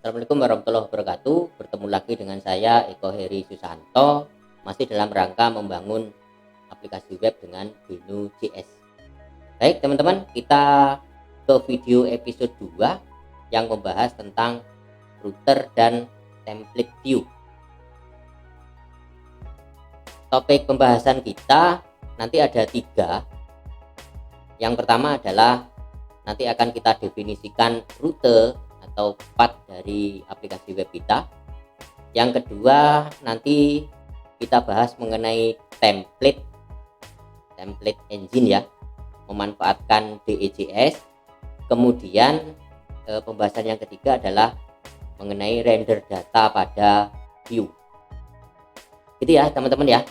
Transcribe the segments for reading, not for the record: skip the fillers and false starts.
Assalamualaikum warahmatullahi wabarakatuh. Bertemu lagi dengan saya Eko Heri Susanto, masih dalam rangka membangun aplikasi web dengan Benu.js. Baik teman-teman, kita ke video episode 2 yang membahas tentang router dan template view. Topik pembahasan kita nanti ada 3. Yang pertama adalah nanti akan kita definisikan rute atau path dari aplikasi web kita. Yang kedua, nanti kita bahas mengenai template engine ya, memanfaatkan DE.js. Kemudian pembahasan yang ketiga adalah mengenai render data pada view. Gitu ya teman-teman ya.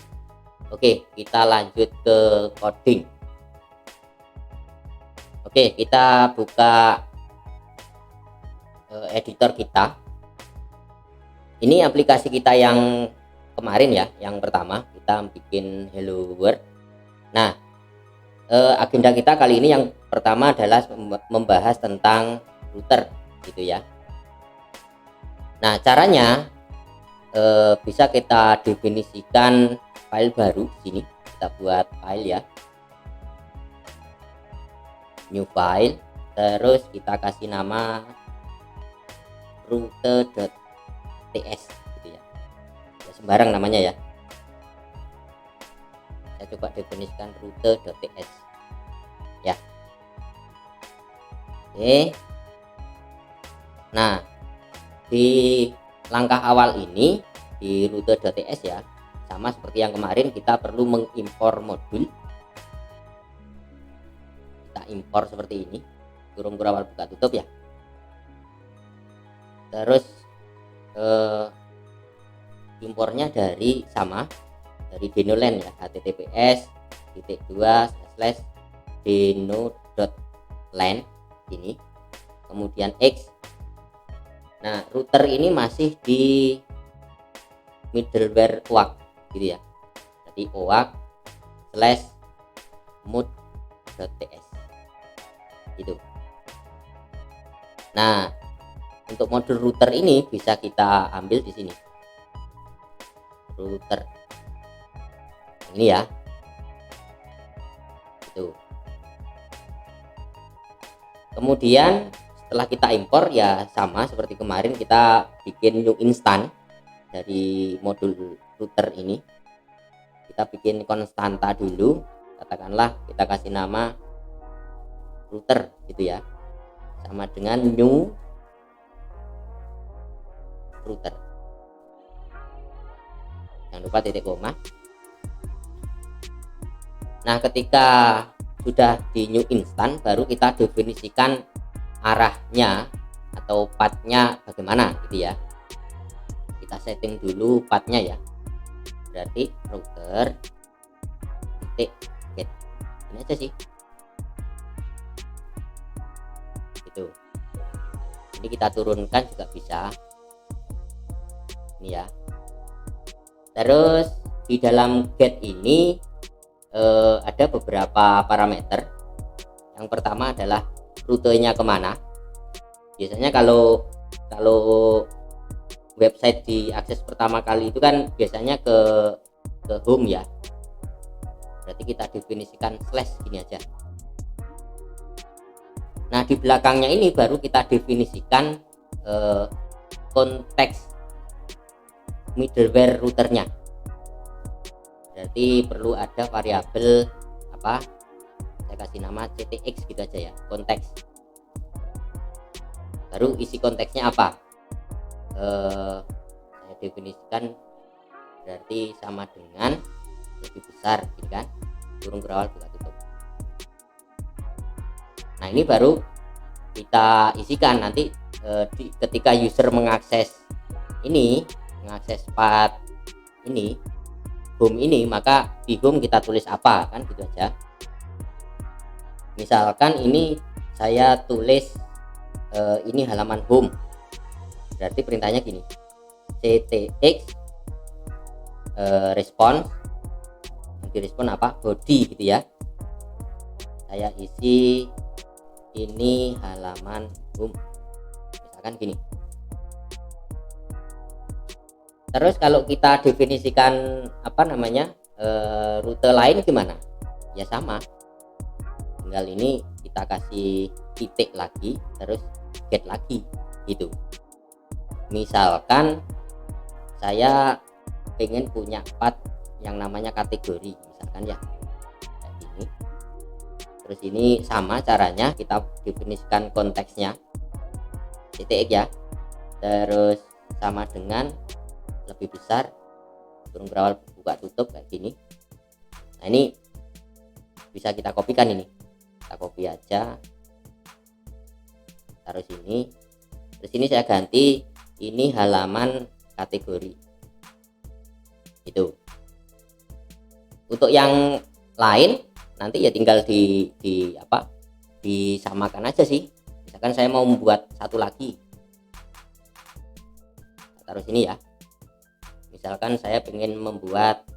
Oke, kita lanjut ke coding. Oke, kita buka editor kita. Ini aplikasi kita yang kemarin ya, yang pertama kita bikin Hello World. Nah, agenda kita kali ini yang pertama adalah membahas tentang router gitu ya. Nah, caranya bisa kita definisikan file baru sini. Kita buat file ya, new file, terus kita kasih nama rute.ts gitu ya. Sembarang namanya ya. Saya coba definisikan rute.ts ya. Oke. Nah, di langkah awal ini di rute.ts ya, sama seperti yang kemarin, kita perlu mengimpor modul. Kita impor seperti ini, kurung awal buka tutup ya. Terus impornya dari denolen ya, https://deno.len ini, kemudian x. Nah, router ini masih di middleware OAuth gitu ya, jadi OAuth/mode.ts gitu. Nah, untuk modul router ini bisa kita ambil di sini, router ini ya, itu. Kemudian setelah kita impor ya, sama seperti kemarin, kita bikin new instance dari modul router ini. Kita bikin konstanta dulu, katakanlah kita kasih nama router gitu ya, sama dengan new router. Jangan lupa titik koma. Nah, ketika sudah di new instance, baru kita definisikan arahnya atau pathnya bagaimana gitu ya. Kita setting dulu pathnya ya, berarti router titik get, ini aja sih gitu. Ini kita turunkan juga bisa ini ya. Terus di dalam get ini ada beberapa parameter. Yang pertama adalah rutenya kemana. Biasanya kalau website diakses pertama kali itu kan biasanya ke home ya, berarti kita definisikan slash gini aja. Nah, di belakangnya ini baru kita definisikan konteks middleware routernya. Berarti perlu ada variabel apa, saya kasih nama ctx gitu aja ya, konteks. Baru isi konteksnya apa, saya definisikan, berarti sama dengan lebih besar gitu kan, kurung berawal buka tutup. Nah, ini baru kita isikan nanti ketika user mengakses path ini, home ini, maka di home kita tulis apa kan, gitu aja. Misalkan ini saya tulis ini halaman home, berarti perintahnya gini, ctx respon, nanti respon apa, body gitu ya. Saya isi ini halaman home, misalkan gini. Terus kalau kita definisikan apa namanya rute lain gimana? Ya sama, tinggal ini kita kasih titik lagi terus get lagi gitu. Misalkan saya pengen punya path yang namanya kategori misalkan ya kayak gini. Terus ini sama caranya, kita definisikan konteksnya titik ya, terus sama dengan lebih besar kurung berawal buka tutup kayak gini. Nah ini bisa kita kopikan, ini kita copy aja, taruh sini. Terus ini saya ganti, ini halaman kategori itu. Untuk yang lain nanti ya tinggal disamakan aja sih. Misalkan saya mau membuat satu lagi, taruh sini ya. Misalkan saya pengen membuat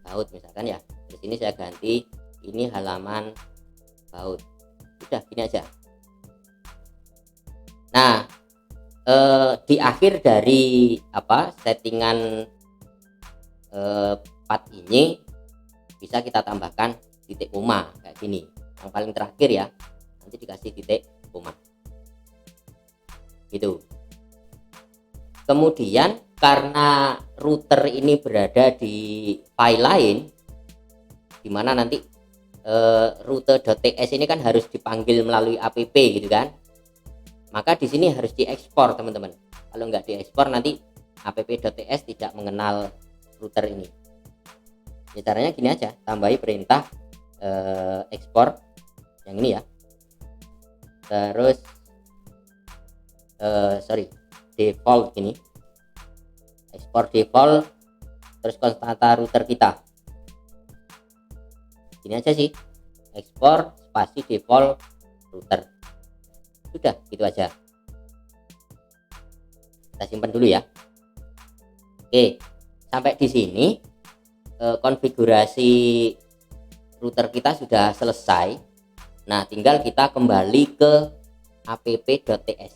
baut misalkan ya, di sini saya ganti ini halaman baut, udah gini aja. Nah di akhir dari settingan path ini bisa kita tambahkan titik koma kayak gini, yang paling terakhir ya, nanti dikasih titik koma gitu. Kemudian karena router ini berada di file lain, dimana nanti rute.ts ini kan harus dipanggil melalui app gitu kan, maka di sini harus diekspor teman-teman. Kalau nggak diekspor nanti app.ts tidak mengenal router ini. Ya caranya gini aja, tambahi perintah ekspor yang ini ya, terus default ini, ekspor default, terus konstanta router kita gini aja sih, ekspor spasi default router, sudah gitu aja. Kita simpan dulu ya. Oke, sampai di sini konfigurasi router kita sudah selesai. Nah tinggal kita kembali ke app.ts,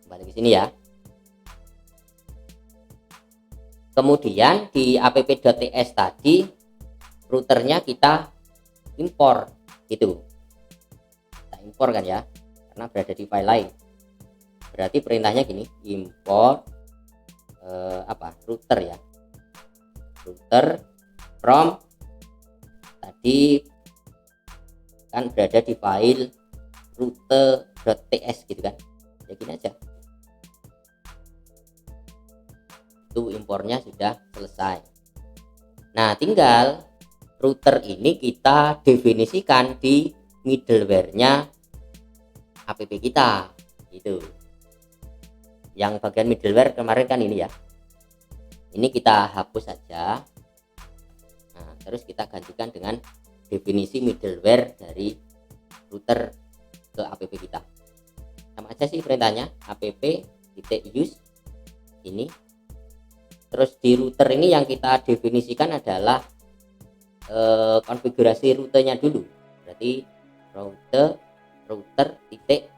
kembali ke sini ya. Kemudian di app.ts tadi routernya kita impor gitu, kita impor kan ya, karena berada di file lain. Berarti perintahnya gini, import router ya, router from tadi kan berada di file route.ts gitu kan, ya gini aja. Itu impornya sudah selesai. Nah tinggal router ini kita definisikan di middleware-nya app kita gitu. Yang bagian middleware kemarin kan ini ya, ini kita hapus saja. Nah terus kita gantikan dengan definisi middleware dari router ke app kita. Sama aja sih perintahnya, app.use ini. Terus di router ini yang kita definisikan adalah konfigurasi rutenya dulu. Berarti router titik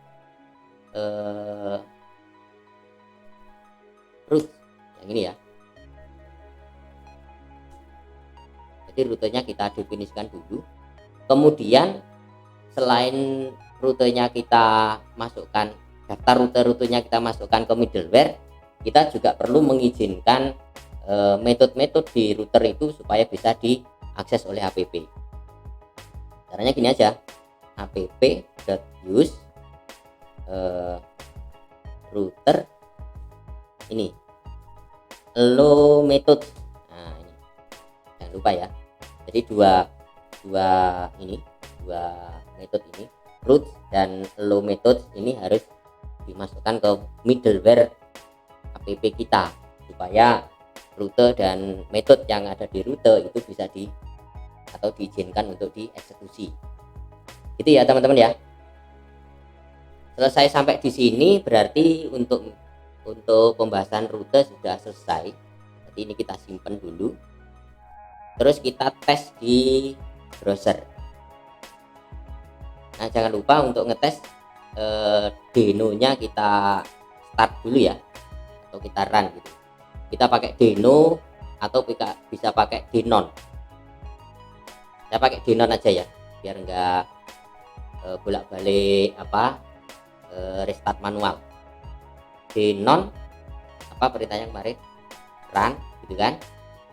root yang ini ya. Jadi rutenya kita definisikan dulu. Kemudian selain rutenya kita masukkan, daftar rute-rutenya kita masukkan ke middleware, kita juga perlu mengizinkan metode-metode di router itu supaya bisa diakses oleh app. Caranya gini aja, app.use router ini allow method. Nah ini jangan lupa ya, jadi dua metode ini, root dan allow method ini harus dimasukkan ke middleware app kita supaya rute dan metode yang ada di rute itu bisa diizinkan untuk dieksekusi. Gitu ya teman-teman ya. Selesai sampai di sini berarti untuk pembahasan rute sudah selesai. Jadi ini kita simpan dulu. Terus kita tes di browser. Nah jangan lupa untuk ngetes denonya kita start dulu ya, atau kita run gitu. kita pakai Deno atau bisa pakai Denon. Saya pakai Denon aja ya, biar enggak bolak-balik restart manual. Denon perintahnya kemarin run gitu kan,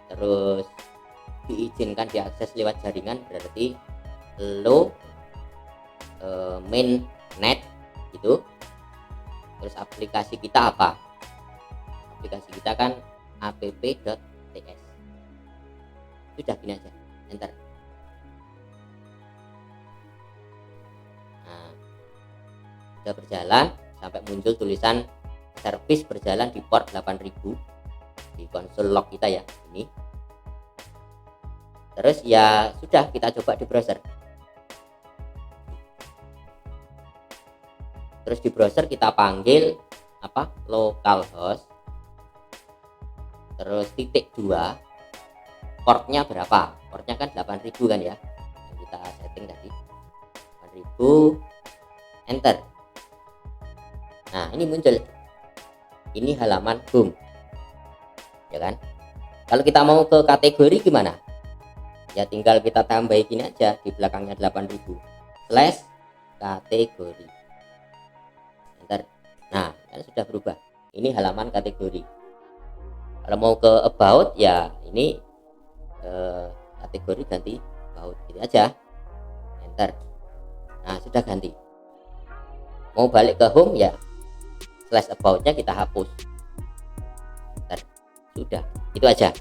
terus diizinkan diakses lewat jaringan, berarti lo main net gitu. Terus aplikasi kita apa? Aplikasi kita kan app.ts. Sudah, gini aja, enter. Nah, sudah berjalan sampai muncul tulisan service berjalan di port 8000 di konsol log kita ya ini. Terus ya sudah, kita coba di browser. Terus di browser kita panggil localhost, terus +2, portnya berapa? Portnya kan 8000 kan ya, yang kita setting tadi 8000, enter. Nah, ini muncul, ini halaman home ya kan. Kalau kita mau ke kategori gimana? Ya tinggal kita tambah gini aja, di belakangnya 8000 slash kategori, enter. Nah, kan sudah berubah, ini halaman kategori. Kalau mau ke about ya ini kategori ganti about, gitu aja, enter. Nah, sudah ganti. Mau balik ke home ya slash about-nya kita hapus, enter. Sudah, itu aja.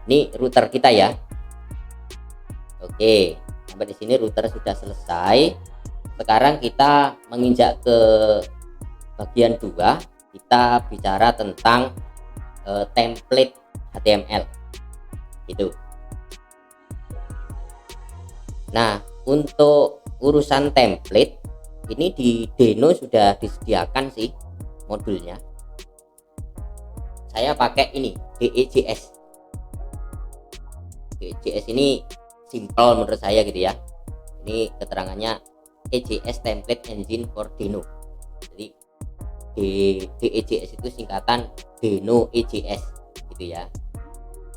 Ini router kita ya. Oke, sampai di sini router sudah selesai. Sekarang kita menginjak ke bagian 2, kita bicara tentang template HTML gitu. Nah, untuk urusan template ini di Deno sudah disediakan sih modulnya. Saya pakai ini DEJS. DEJS ini simple menurut saya gitu ya. Ini keterangannya EJS Template Engine for Deno. Jadi DEJS itu singkatan Deno EJS gitu ya.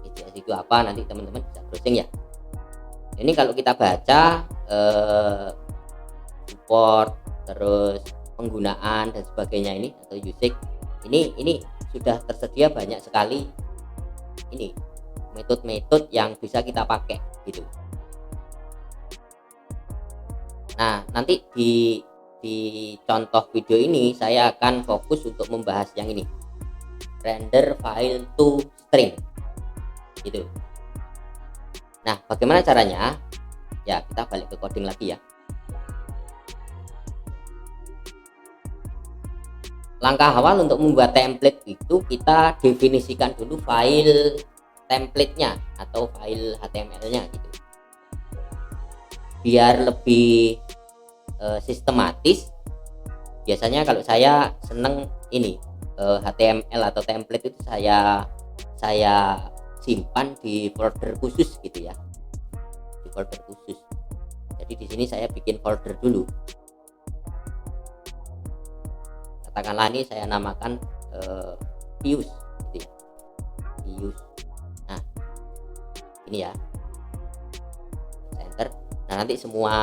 EJS itu apa, nanti teman-teman bisa browsing ya. Ini kalau kita baca support, terus penggunaan dan sebagainya ini atau usage, ini sudah tersedia banyak sekali ini metode-metode yang bisa kita pakai gitu. Nah, nanti di contoh video ini saya akan fokus untuk membahas yang ini, render file to string gitu. Nah, bagaimana caranya? Ya, kita balik ke coding lagi ya. Langkah awal untuk membuat template itu kita definisikan dulu file template-nya atau file HTML-nya gitu, biar lebih sistematis. Biasanya kalau saya seneng ini HTML atau template itu saya simpan di folder khusus gitu ya, di folder khusus. Jadi di sini saya bikin folder dulu. Katakanlah ini saya namakan views gitu ya, views. Nah, ini ya, enter. Nah, nanti semua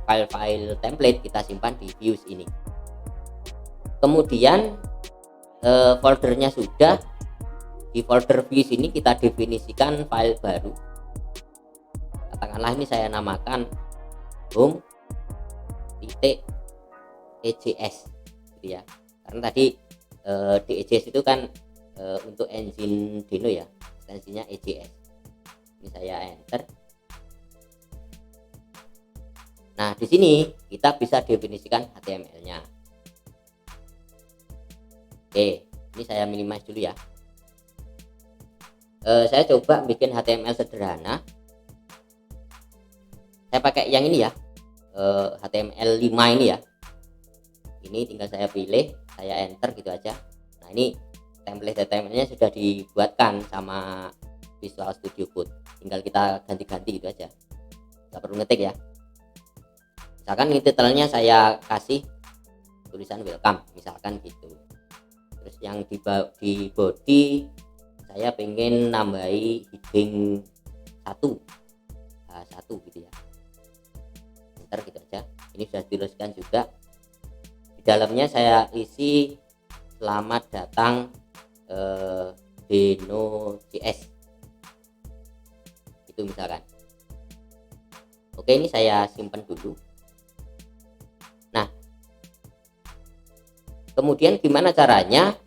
file-file template kita simpan di views ini. Kemudian foldernya sudah, di folder views ini kita definisikan file baru. Katakanlah ini saya namakan home.ejs gitu ya, karena tadi DEJS itu kan untuk engine Deno ya, ekstensinya EJS. Ini saya enter. Nah, di sini kita bisa definisikan HTML-nya. Oke, ini saya minimize dulu ya. Saya coba bikin HTML sederhana. Saya pakai yang ini ya, HTML5 ini ya. Ini tinggal saya pilih, saya enter gitu aja. Nah, ini template HTML-nya sudah dibuatkan sama Visual Studio Code, tinggal kita ganti-ganti gitu aja, nggak perlu ngetik ya. Misalkan ini titelnya saya kasih tulisan welcome misalkan gitu, terus yang di body saya pengen nambahi heading 1 H1 gitu ya. Bentar gitu aja. Ini sudah dituliskan juga. Di dalamnya saya isi selamat datang Deno.js. Itu misalkan. Oke, ini saya simpan dulu. Nah, kemudian gimana caranya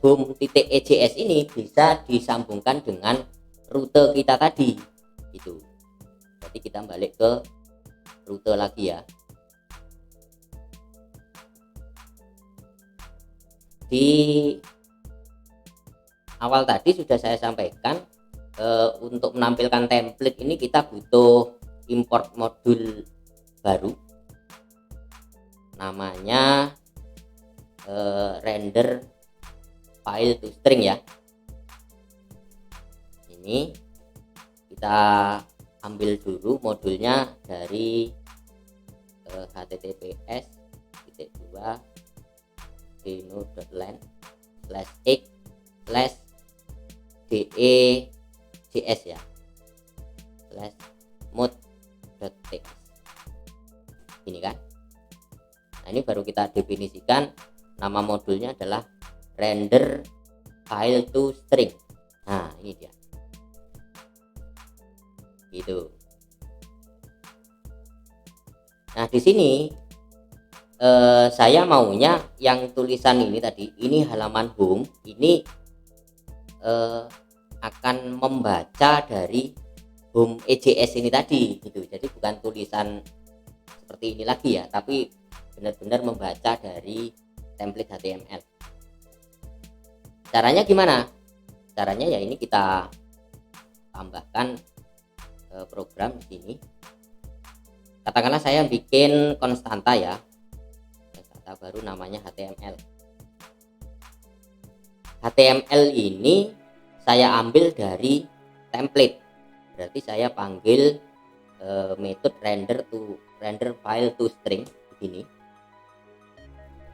home.ejs ini bisa disambungkan dengan rute kita tadi gitu. Jadi kita balik ke rute lagi ya. Di awal tadi sudah saya sampaikan untuk menampilkan template ini kita butuh import modul baru, namanya render file to string ya. Ini kita ambil dulu modulnya dari https://deno.land/x/dejs ya /mode.txt ini kan. Nah, ini baru kita definisikan nama modulnya adalah render file to string. Nah, ini dia gitu. Nah, di sini saya maunya yang tulisan ini tadi, ini halaman home ini akan membaca dari home EJS ini tadi gitu. Jadi bukan tulisan seperti ini lagi ya, tapi benar-benar membaca dari template HTML. Caranya gimana? Caranya ya ini kita tambahkan program di sini. Katakanlah saya bikin konstanta ya, konstanta baru namanya HTML. HTML ini saya ambil dari template, berarti saya panggil metode render file to string begini,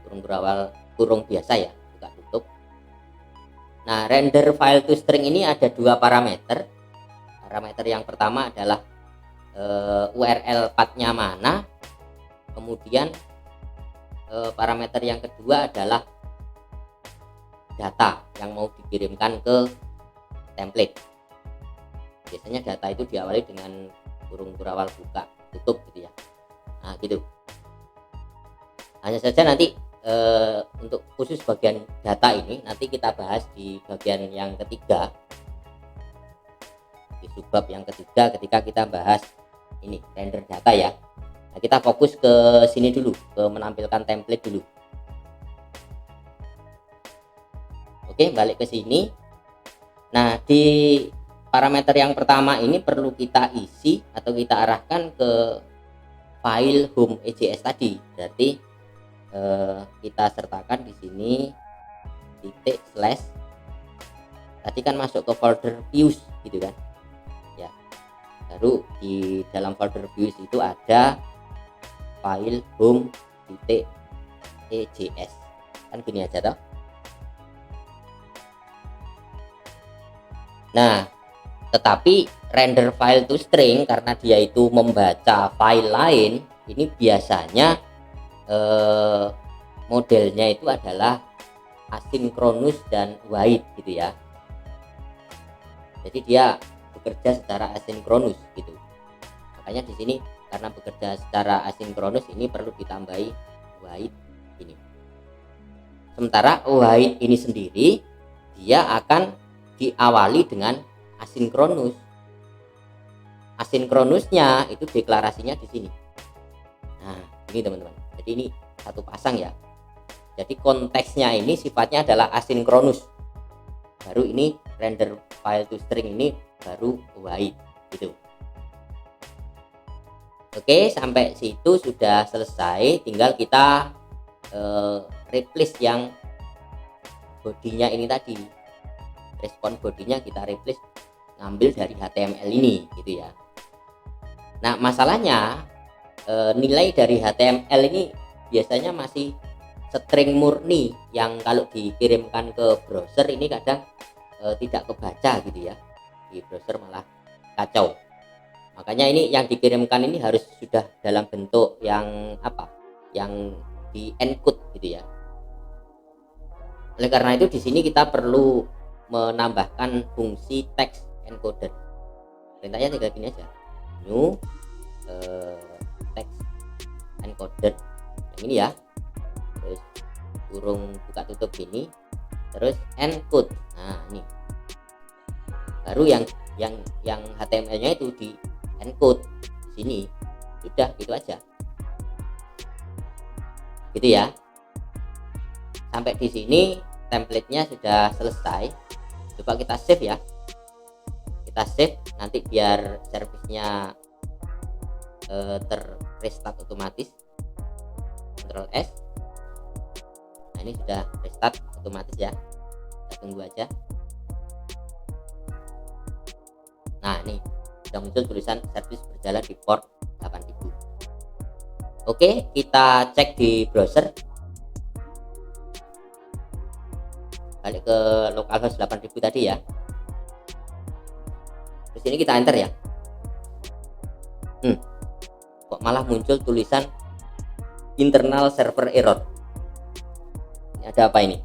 kurung berawal kurung biasa ya, buka tutup. Nah, render file to string ini ada dua parameter. Parameter yang pertama adalah URL path-nya mana, kemudian parameter yang kedua adalah data yang mau dikirimkan ke template. Biasanya data itu diawali dengan kurung berawal buka tutup gitu ya. Nah gitu. Hanya saja nanti untuk khusus bagian data ini nanti kita bahas di bagian yang ketiga, di subbab yang ketiga ketika kita bahas ini render data ya. Nah, kita fokus ke sini dulu, ke menampilkan template dulu. Oke, balik ke sini. Nah, di parameter yang pertama ini perlu kita isi atau kita arahkan ke file home EJS tadi. Berarti kita sertakan di sini titik slash, tadi kan masuk ke folder views gitu kan ya. Baru di dalam folder views itu ada file home titik EJS, kan gini aja toh. Nah, tetapi render file to string karena dia itu membaca file lain, ini biasanya modelnya itu adalah asinkronus dan wait gitu ya. Jadi dia bekerja secara asinkronus gitu. Makanya di sini karena bekerja secara asinkronus ini perlu ditambahi wait ini. Sementara wait ini sendiri dia akan diawali dengan asinkronus. Asinkronusnya itu deklarasinya di sini. Nah, ini teman-teman. Jadi ini satu pasang ya. Jadi konteksnya ini sifatnya adalah asinkronus. Baru ini render file to string ini baru wait gitu. Oke, sampai situ sudah selesai. Tinggal kita replace yang bodinya ini tadi. Respon bodinya kita replace, ngambil dari HTML ini gitu ya. Nah, masalahnya nilai dari HTML ini biasanya masih string murni yang kalau dikirimkan ke browser ini kadang tidak kebaca gitu ya, di browser malah kacau. Makanya ini yang dikirimkan ini harus sudah dalam bentuk yang apa, yang di encode gitu ya. Oleh karena itu di sini kita perlu menambahkan fungsi text encoder. Perintahnya tinggal gini aja, new text encoder yang ini ya, terus kurung buka tutup ini, terus encode. Nah ini baru yang HTML-nya itu di encode di sini. Sudah gitu aja, gitu ya. Sampai di sini template-nya sudah selesai. Coba kita save ya, kita save nanti biar servisnya restart otomatis. Ctrl S. Nah ini sudah restart otomatis ya, kita tunggu aja. Nah ini sudah muncul tulisan servis berjalan di port 8000. Oke, kita cek di browser, balik ke localhost 8000 tadi ya. Terus ini kita enter ya. Kok malah muncul tulisan internal server error. Ini ada apa ini?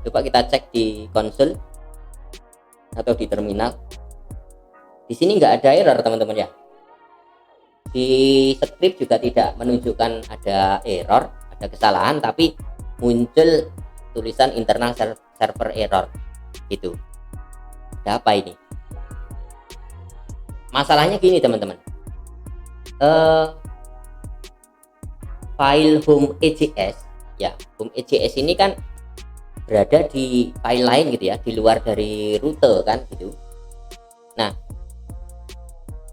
Coba kita cek di konsol atau di terminal. Di sini nggak ada error teman-teman ya. Di script juga tidak menunjukkan ada error, ada kesalahan, tapi muncul tulisan internal server error gitu. Ada apa ini? Masalahnya gini teman-teman, file home.js ya, home.js ini kan berada di file lain gitu ya, di luar dari rute kan gitu. Nah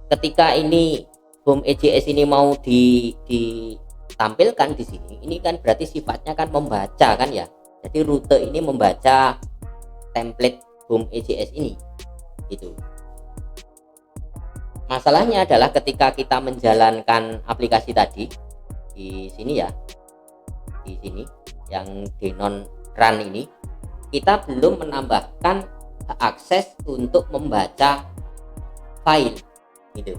ketika ini home.js ini mau ditampilkan di sini, ini kan berarti sifatnya kan membaca kan ya. Jadi rute ini membaca template home.js ini gitu. Masalahnya adalah ketika kita menjalankan aplikasi tadi di sini ya, di sini yang denon run ini, kita belum menambahkan akses untuk membaca file gitu.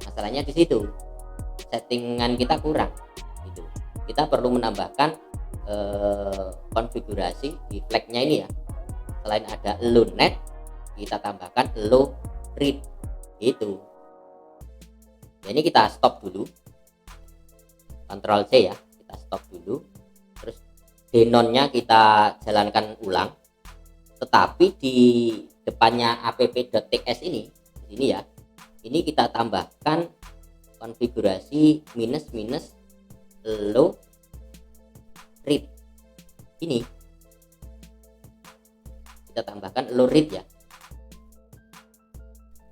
Masalahnya di situ, settingan kita kurang gitu. Kita perlu menambahkan konfigurasi di flagnya ini ya. Selain ada allow net, kita tambahkan allow read gitu. Ya, ini kita stop dulu, Ctrl C ya, kita stop dulu. Terus denonnya kita jalankan ulang, tetapi di depannya app.ts ini, di sini ya, ini kita tambahkan konfigurasi minus allow read. Ini kita tambahkan allow read ya.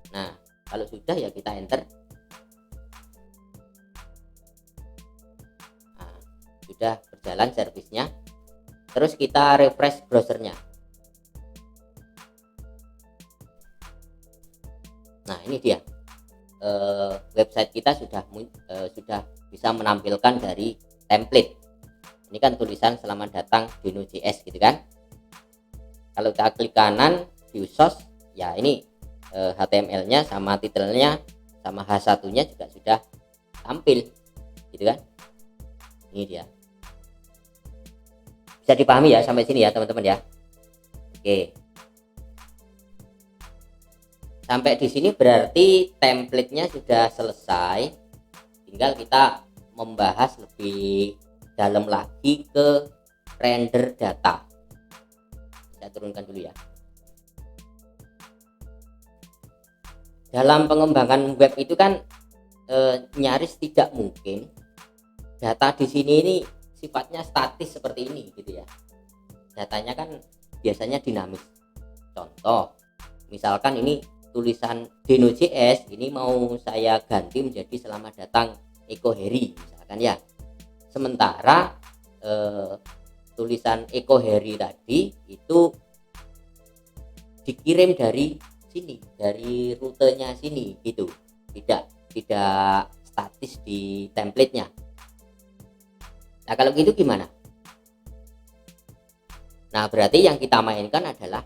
Nah kalau sudah ya kita enter. Nah, sudah berjalan servisnya. Terus kita refresh browsernya. Nah ini dia, website kita sudah bisa menampilkan dari template. Ini kan tulisan selamat datang di Node.js gitu kan. Kalau kita klik kanan view source ya, ini HTML-nya sama titelnya sama H1-nya juga sudah tampil gitu kan. Ini dia, bisa dipahami ya sampai sini ya teman-teman ya. Oke, sampai di sini berarti template-nya sudah selesai, tinggal kita membahas lebih dalam lagi ke render data. Saya turunkan dulu ya. Dalam pengembangan web itu kan nyaris tidak mungkin data di sini ini sifatnya statis seperti ini gitu ya. Datanya kan biasanya dinamis. Contoh, misalkan ini tulisan Node.js ini mau saya ganti menjadi selamat datang Eko Heri misalkan ya. Sementara tulisan Eko Heri tadi itu dikirim dari sini, dari rutenya sini gitu, tidak statis di template-nya. Nah kalau gitu gimana? Nah berarti yang kita mainkan adalah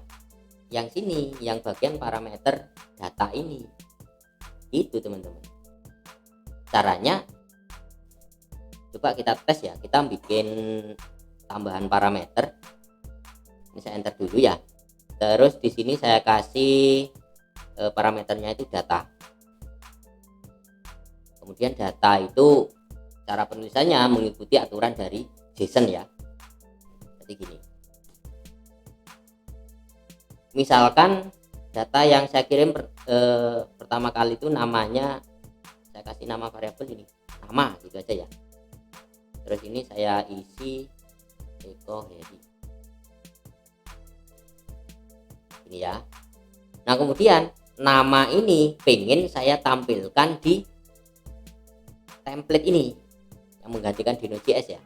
yang sini, yang bagian parameter data ini. Itu teman-teman. Caranya coba kita tes ya, kita bikin tambahan parameter. Ini saya enter dulu ya. Terus di sini saya kasih parameternya itu data. Kemudian data itu cara penulisannya mengikuti aturan dari JSON ya. Seperti gini. Misalkan data yang saya kirim pertama kali itu namanya, saya kasih nama variabel ini nama gitu aja ya. Terus ini saya isi Eko Heri ini ya. Nah kemudian nama ini pengen saya tampilkan di template ini yang menggantikan di Node.js ya.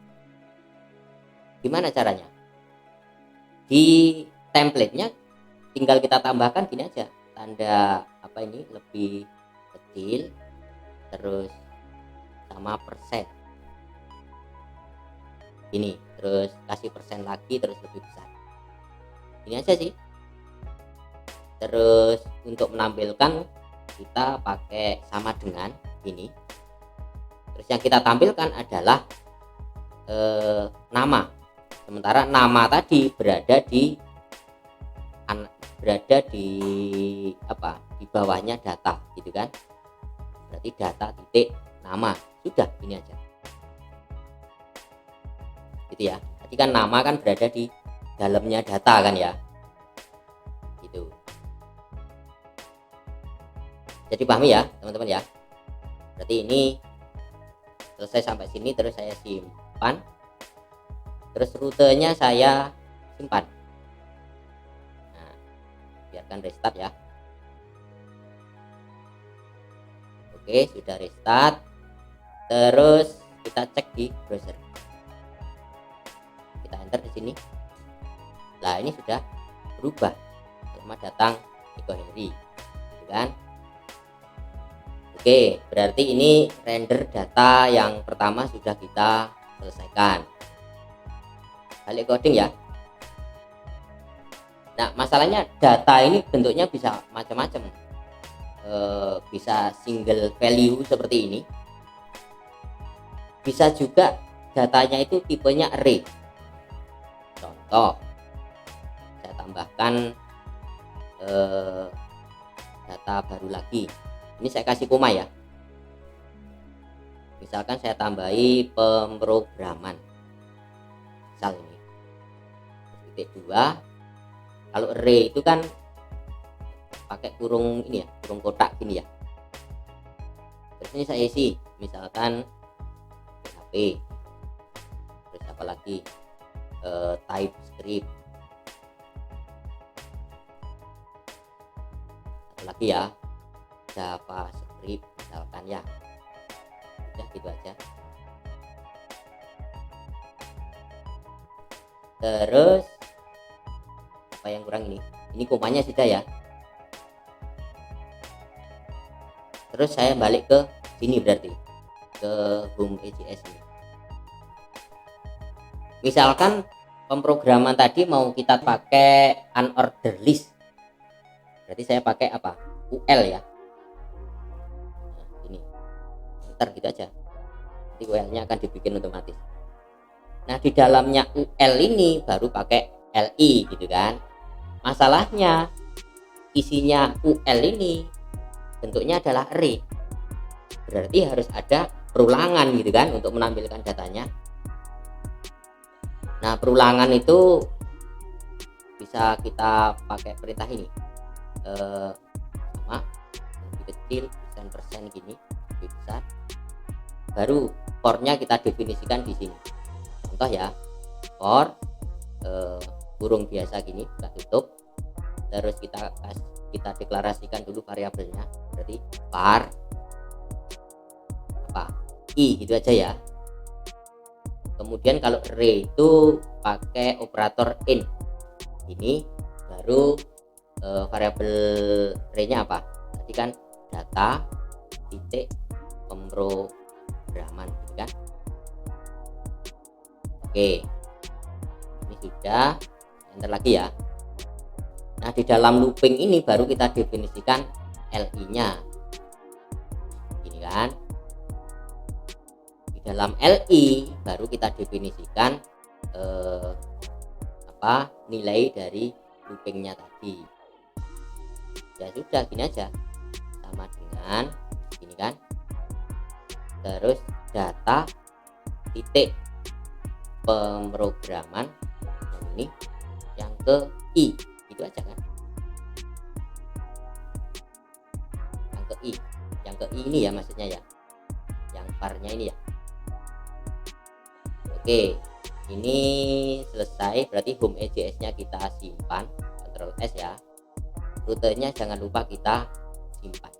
Gimana caranya? Di templatenya tinggal kita tambahkan gini aja, tanda apa ini lebih kecil terus sama persen ini, terus kasih persen lagi terus lebih besar, ini aja sih. Terus untuk menampilkan kita pakai sama dengan ini. Terus yang kita tampilkan adalah nama, sementara nama tadi berada di apa, di bawahnya data gitu kan. Berarti data titik nama, sudah ini aja gitu ya. Jadi kan nama kan berada di dalamnya data kan ya, gitu. Jadi pahami ya teman-teman ya. Berarti ini selesai sampai sini, terus saya simpan, terus rutenya saya simpan. Nah, biarkan restart ya. Oke, sudah restart. Terus kita cek di browser. Kita enter di sini. Nah, ini sudah berubah. Selamat datang Eko Heri, gitu kan? Oke, berarti ini render data yang pertama sudah kita selesaikan. Balik coding ya. Nah, masalahnya data ini bentuknya bisa macam-macam. Bisa single value seperti ini. Bisa juga datanya itu tipenya array. Contoh, saya tambahkan data baru lagi. Ini saya kasih koma ya. Misalkan saya tambahi pemrograman, misal ini titik 2. Kalau array itu kan pakai kurung ini ya, kurung kotak gini ya. Terus ini saya isi misalkan PHP, terus apa lagi, TypeScript, apa lagi ya, JavaScript misalkan ya. Udah gitu aja. Terus apa yang kurang ini? Ini komanya sudah ya. Terus saya balik ke sini, berarti ke home.js ini. Misalkan pemrograman tadi mau kita pakai unordered list, berarti saya pakai apa? UL ya. Nah, ini ntar gitu aja, nanti UL nya akan dibikin otomatis. Nah di dalamnya UL ini baru pakai LI gitu kan. Masalahnya isinya UL ini bentuknya adalah array, berarti harus ada perulangan gitu kan untuk menampilkan datanya. Nah perulangan itu bisa kita pakai perintah ini, sama lebih kecil persen gini, lebih besar, baru for-nya kita definisikan di sini. Contoh ya, for kurung biasa gini, buka tutup, terus kita deklarasikan dulu variabelnya, berarti var apa i gitu aja ya. Kemudian kalau array itu pakai operator in, ini baru variabel array-nya apa, tadi kan data titik pemrograman gitu kan. Oke, ini sudah, enter lagi ya. Nah, di dalam looping ini baru kita definisikan LI nya ini kan. Di dalam LI baru kita definisikan nilai dari loopingnya tadi. Ya sudah, gini aja, sama dengan ini kan, terus data titik pemrograman yang ini yang ke I, itu aja kan, yang ke I ini ya maksudnya ya, yang parnya ini ya. Oke, ini selesai, berarti home EJS nya kita simpan, Ctrl S ya. Rutenya jangan lupa kita simpan.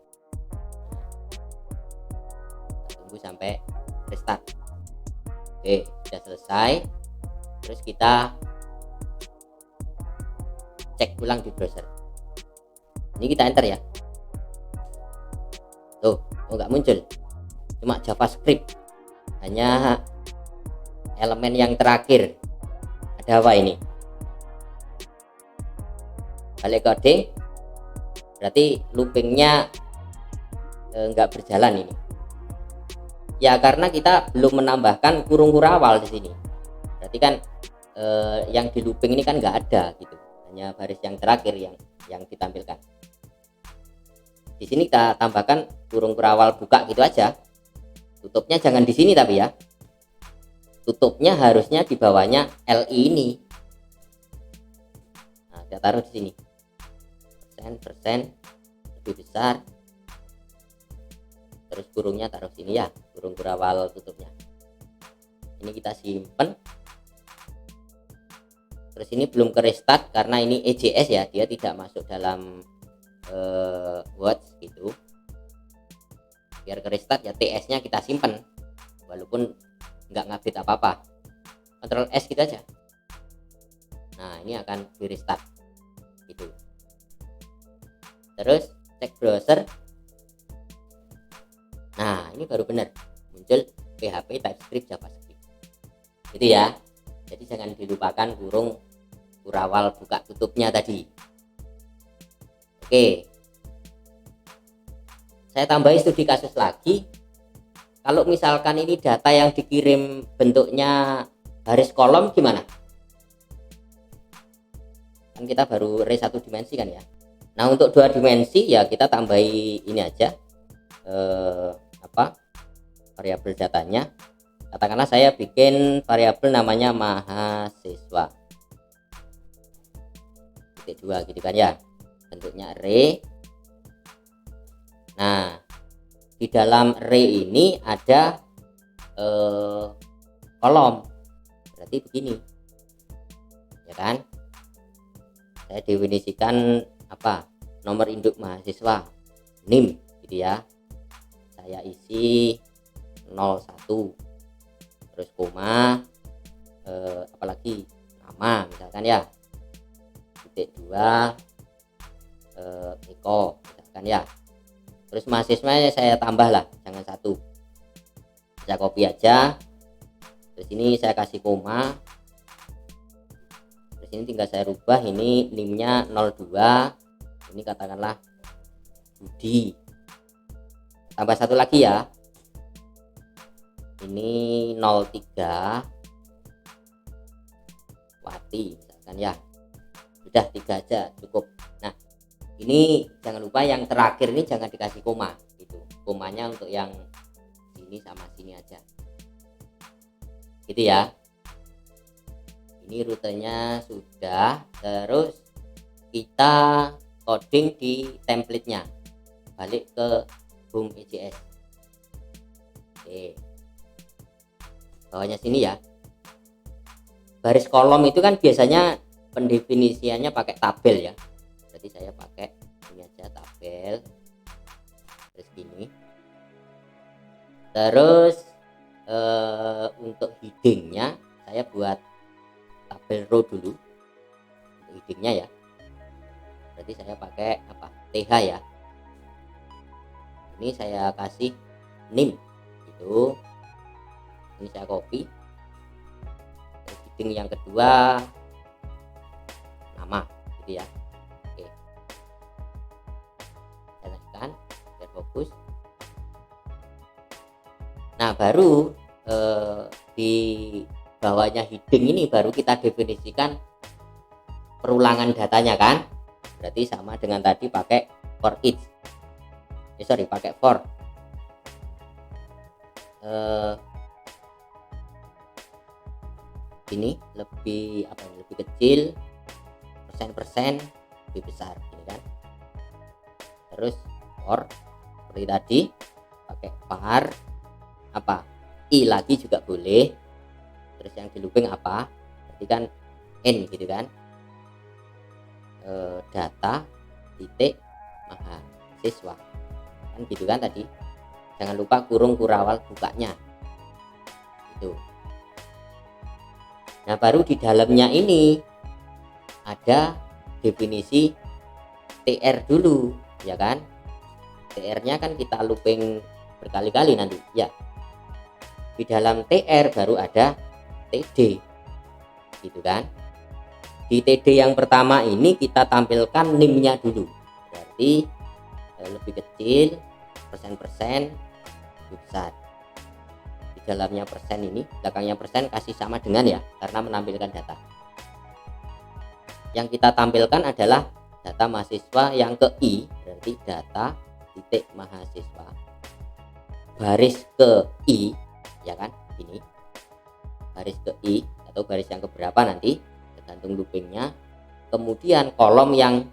Kita tunggu sampai restart. Oke, sudah selesai. Terus kita cek ulang di browser. Ini kita enter ya. Tuh, nggak muncul, cuma JavaScript, hanya elemen yang terakhir. Ada apa ini? Balik coding, berarti loopingnya nggak berjalan ini. Ya karena kita belum menambahkan kurung kurawal di sini. Berarti kan yang di looping ini kan nggak ada gitu, hanya baris yang terakhir yang ditampilkan. Di sini kita tambahkan kurung kurawal buka gitu aja. Tutupnya jangan di sini tapi ya. Tutupnya harusnya di bawahnya LI ini. Nah, kita taruh di sini. Persen lebih besar. Terus kurungnya taruh sini ya, kurung kurawal tutupnya. Ini kita simpen. Terus ini belum ke restart karena ini EJS ya, dia tidak masuk dalam watch gitu. Biar ke restart ya TS nya kita simpen, walaupun nggak ngupdate apa-apa. Ctrl S gitu aja. Nah, ini akan di restart gitu. Terus cek browser. Nah, ini baru benar muncul PHP TypeScript JavaScript gitu ya. Jadi jangan dilupakan kurung kurawal buka tutupnya tadi. Oke, saya tambahin studi kasus lagi. Kalau misalkan ini data yang dikirim bentuknya baris kolom gimana? Kan kita baru array 1 dimensi kan ya. Nah, untuk 2 dimensi ya kita tambahi ini aja, variabel datanya. Katakanlah saya bikin variabel namanya mahasiswa titik 2 gitu kan ya, bentuknya array. Nah, di dalam array ini ada kolom, berarti begini ya kan. Saya definisikan nomor induk mahasiswa NIM gitu ya, saya isi 01, terus koma apalagi nama misalkan ya, titik 2 Eko misalkan ya. Terus mahasiswanya saya tambah lah, jangan 1, saya copy aja. Terus ini saya kasih koma. Terus ini tinggal saya rubah, ini NIM-nya 02, ini katakanlah Budi. Tambah 1 lagi ya, ini 03 Wati misalkan ya. Sudah 3 aja cukup. Nah, ini jangan lupa yang terakhir ini jangan dikasih koma gitu. Komanya untuk yang sini sama sini aja gitu ya. Ini rutenya sudah. Terus kita coding di template-nya, balik ke home EJS. Oke, bawahnya sini ya, baris kolom itu kan biasanya pendefinisiannya pakai tabel ya. Jadi saya pakai ini aja, tabel, terus gini. Terus untuk headingnya saya buat tabel row dulu untuk headingnya ya. Berarti saya pakai TH ya. Ini saya kasih NIM gitu. Ini saya copy. Terus heading yang kedua nama gitu ya. hapus. Nah, baru di bawahnya heading ini baru kita definisikan perulangan datanya kan, berarti sama dengan tadi pakai for each, pakai for. Ini lebih lebih kecil, persen lebih besar ini kan. Terus for seperti tadi pakai var i lagi juga boleh. Terus yang di looping berarti kan n gitu kan. Data titik mahasiswa kan gitu kan tadi. Jangan lupa kurung kurawal bukanya itu. Nah, baru di dalamnya ini ada definisi TR dulu ya kan. TR nya kan kita looping berkali-kali nanti ya. Di dalam TR baru ada TD gitu kan. Di TD yang pertama ini kita tampilkan NIM-nya dulu, berarti lebih kecil, persen lebih besar. Di dalamnya persen ini, belakangnya persen kasih sama dengan ya, karena menampilkan data. Yang kita tampilkan adalah data mahasiswa yang ke I, berarti data titik mahasiswa baris ke I ya kan, ini baris ke I atau baris yang keberapa nanti tergantung loopingnya. Kemudian kolom yang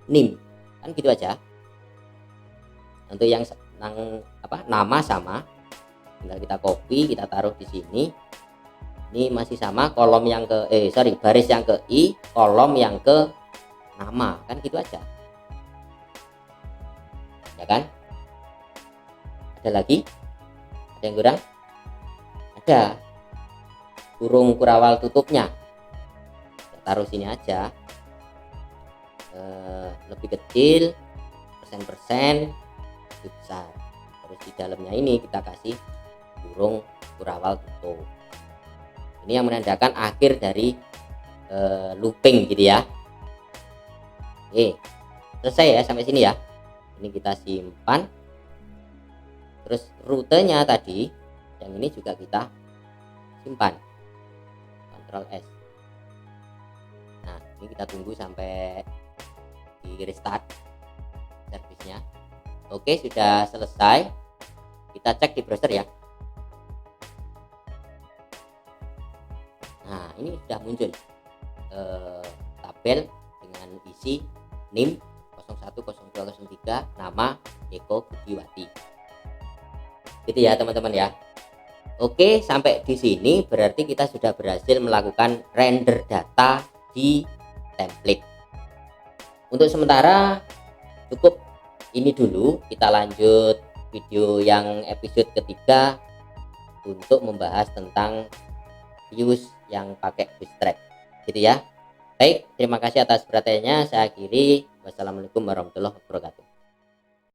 NIM kan gitu aja. Untuk yang nama sama, tinggal kita copy, kita taruh di sini. Ini masih sama, kolom yang ke baris yang ke I, kolom yang ke nama, kan gitu aja ya kan. Ada lagi, ada yang kurang? Ada kurung kurawal tutupnya, kita taruh sini aja. Lebih kecil, persen lebih besar. Terus di dalamnya ini kita kasih kurung kurawal tutup. Ini yang menandakan akhir dari looping gitu ya. Oke, selesai ya sampai sini ya. Ini kita simpan. Terus rutenya tadi yang ini juga kita simpan, Ctrl S. Nah, ini kita tunggu sampai di restart servisnya. Oke, sudah selesai. Kita cek di browser ya. Nah, ini sudah muncul tabel dengan isi NIM 010203, nama Eko Budiwati. Gitu ya teman-teman ya. Oke, sampai di sini berarti kita sudah berhasil melakukan render data di template. Untuk sementara cukup ini dulu, kita lanjut video yang episode ketiga untuk membahas tentang views yang pakai bootstrap gitu ya. Baik, terima kasih atas perhatiannya. Saya akhiri. Wassalamualaikum warahmatullahi wabarakatuh.